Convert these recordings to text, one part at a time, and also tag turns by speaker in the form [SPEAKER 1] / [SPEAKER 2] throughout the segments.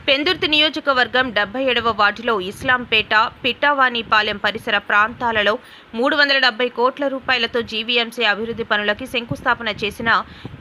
[SPEAKER 1] పెందుర్తి నియోజకవర్గం 77వ వార్డులో ఇస్లాంపేట, పిట్టావానిపాలెం పరిసర ప్రాంతాలలో 370 కోట్ల రూపాయలతో జీవీఎంసీ అభివృద్ధి పనులకి శంకుస్థాపన చేసిన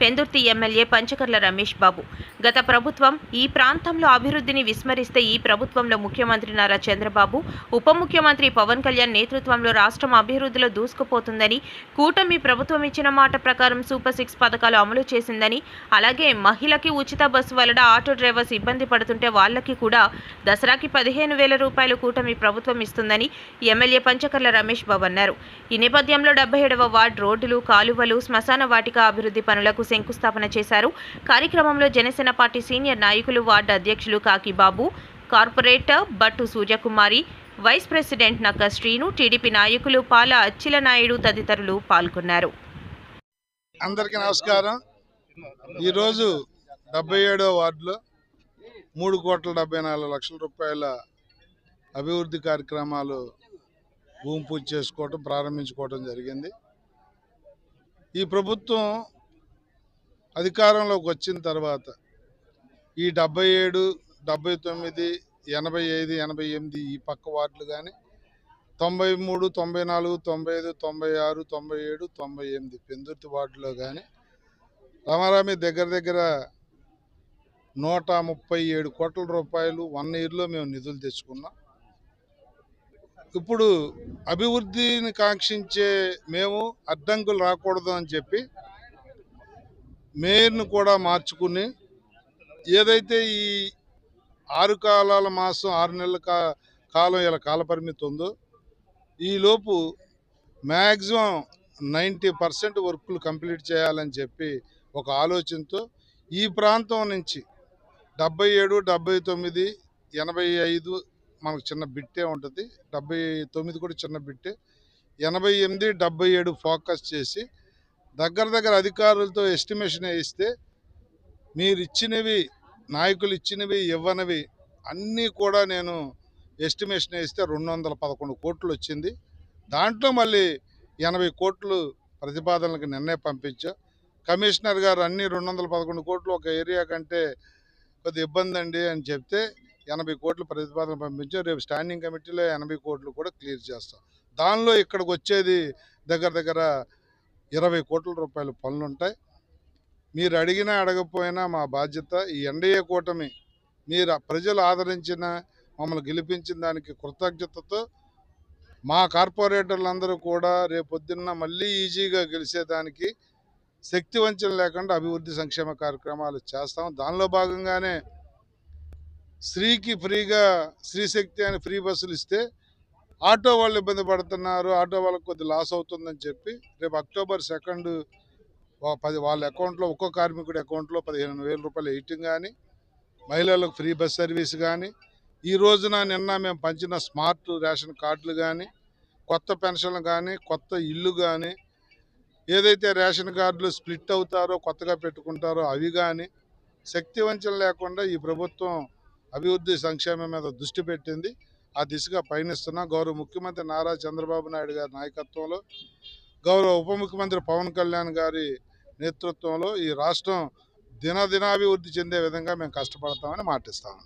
[SPEAKER 1] పెందుర్తి ఎమ్మెల్యే పంచకర్ల రమేష్ బాబు. గత ప్రభుత్వం ఈ ప్రాంతంలో అభివృద్ధిని విస్మరిస్తే ఈ ప్రభుత్వంలో ముఖ్యమంత్రి నారా చంద్రబాబు, ఉప ముఖ్యమంత్రి పవన్ కళ్యాణ్ నేతృత్వంలో రాష్ట్రం అభివృద్ధిలో దూసుకుపోతుందని, కూటమి ప్రభుత్వం ఇచ్చిన మాట ప్రకారం సూపర్ 6 పథకాలు అమలు చేసిందని, అలాగే మహిళకి ఉచిత బస్సు వలన ఆటో డ్రైవర్స్ ఇబ్బంది పడుతుంటే వాళ్ళకి కూడా దసరాకి 15,000 రూపాయలు కూటమి ప్రభుత్వం ఇస్తుందని ఎమ్మెల్యే పంచకర్ల రమేష్ బాబు అన్నారు. ఈ నేపథ్యంలో 77వ వార్డు రోడ్డులు, కాలువలు, శ్మశాన వాటిక అభివృద్ధి పనులకు శంకుస్థాపన చేశారు. కార్యక్రమంలో జనసేన పార్టీ సీనియర్ నాయకులు, వార్డు అధ్యక్షులు కాకిబాబు, కార్పొరేటర్ బట్టు సూర్యకుమారి, వైస్ ప్రెసిడెంట్ నక్క శ్రీను, టీడీపీ నాయకులు పాల అచ్చిలనాయుడు తదితరులు పాల్గొన్నారు.
[SPEAKER 2] అందరికీ నమస్కారం. ఈరోజు 77వ వార్డులో 3,74,00,000 రూపాయల అభివృద్ధి కార్యక్రమాలు భూమి పూజ చేసుకోవటం, ప్రారంభించుకోవడం జరిగింది. ఈ ప్రభుత్వం అధికారంలోకి వచ్చిన తర్వాత ఈ 77, 79, 85, 88 ఈ పక్క వార్డులు కానీ 93, 94, 95, 96, 97, 98 పెందుర్తి వార్డులో కానీ రామారామి దగ్గర 137 కోట్ల రూపాయలు 1 ఇయర్లో మేము నిధులు తెచ్చుకున్నాం. ఇప్పుడు అభివృద్ధిని కాంక్షించే మేము అడ్డంకులు రాకూడదు అని చెప్పి మేయర్ను కూడా మార్చుకుని, ఏదైతే ఈ 6 కాలాల మాసం 6 నెలల కాలం ఇలా కాలపరిమితి ఉందో ఈలోపు మ్యాక్సిమం 90% వర్కులు కంప్లీట్ చేయాలని చెప్పి ఒక ఆలోచనతో ఈ ప్రాంతం నుంచి 77, 79, 85 మనకు చిన్న బిట్టే ఉంటుంది, 79 కూడా చిన్న బిట్టే, 88, 77 ఫోకస్ చేసి దగ్గర అధికారులతో ఎస్టిమేషన్ వేయిస్తే మీరు ఇచ్చినవి, నాయకులు ఇచ్చినవి, ఇవ్వనివి అన్నీ కూడా నేను ఎస్టిమేషన్ వేస్తే 211 కోట్లు వచ్చింది. దాంట్లో మళ్ళీ 80 కోట్లు ప్రతిపాదనలకు నిన్నే పంపించా. కమిషనర్ గారు అన్ని 211 కోట్లు ఒక ఏరియా కంటే కొద్ది ఇబ్బంది అండి అని చెప్తే 80 కోట్లు ప్రతిపాదన పంపించాం. రేపు స్టాండింగ్ కమిటీలో 80 కోట్లు కూడా క్లియర్ చేస్తాం. దానిలో ఇక్కడికి వచ్చేది దగ్గర 20 కోట్ల రూపాయల పనులు ఉంటాయి. మీరు అడిగినా అడగకపోయినా మా బాధ్యత. ఈ ఎన్డీఏ కూటమి మీరు ప్రజలు ఆదరించిన, మమ్మల్ని గెలిపించిన దానికి కృతజ్ఞతతో మా కార్పొరేటర్లందరూ కూడా రేపొద్దున్న మళ్ళీ ఈజీగా గెలిచేదానికి శక్తి వంచన లేకుండా అభివృద్ధి సంక్షేమ కార్యక్రమాలు చేస్తాం. దానిలో భాగంగానే స్త్రీకి ఫ్రీగా స్త్రీశక్తి అని ఫ్రీ బస్సులు ఇస్తే ఆటో వాళ్ళు ఇబ్బంది పడుతున్నారు, ఆటో వాళ్ళకి కొద్ది లాస్ అవుతుందని చెప్పి రేపు అక్టోబర్ 2 వాళ్ళ అకౌంట్లో, ఒక్కో కార్మికుడి అకౌంట్లో 15,000 రూపాయలు వేయటం కానీ, మహిళలకు ఫ్రీ బస్ సర్వీస్ కానీ, ఈ రోజున నిన్న మేము పంచిన స్మార్ట్ రేషన్ కార్డులు కానీ, కొత్త పెన్షన్లు కానీ, కొత్త ఇల్లు కానీ, ఏదైతే రేషన్ కార్డులు స్ప్లిట్ అవుతారో కొత్తగా పెట్టుకుంటారో అవి కానీ, శక్తి వంచన లేకుండా ఈ ప్రభుత్వం అభివృద్ధి సంక్షేమం మీద దృష్టి పెట్టింది. ఆ దిశగా పయనిస్తున్నా. గౌరవ ముఖ్యమంత్రి నారా చంద్రబాబు నాయుడు గారి నాయకత్వంలో, గౌరవ ఉప ముఖ్యమంత్రి పవన్ కళ్యాణ్ గారి నేతృత్వంలో ఈ రాష్ట్రం దినాభివృద్ధి చెందే విధంగా మేము కష్టపడతామని మాటిస్తాము.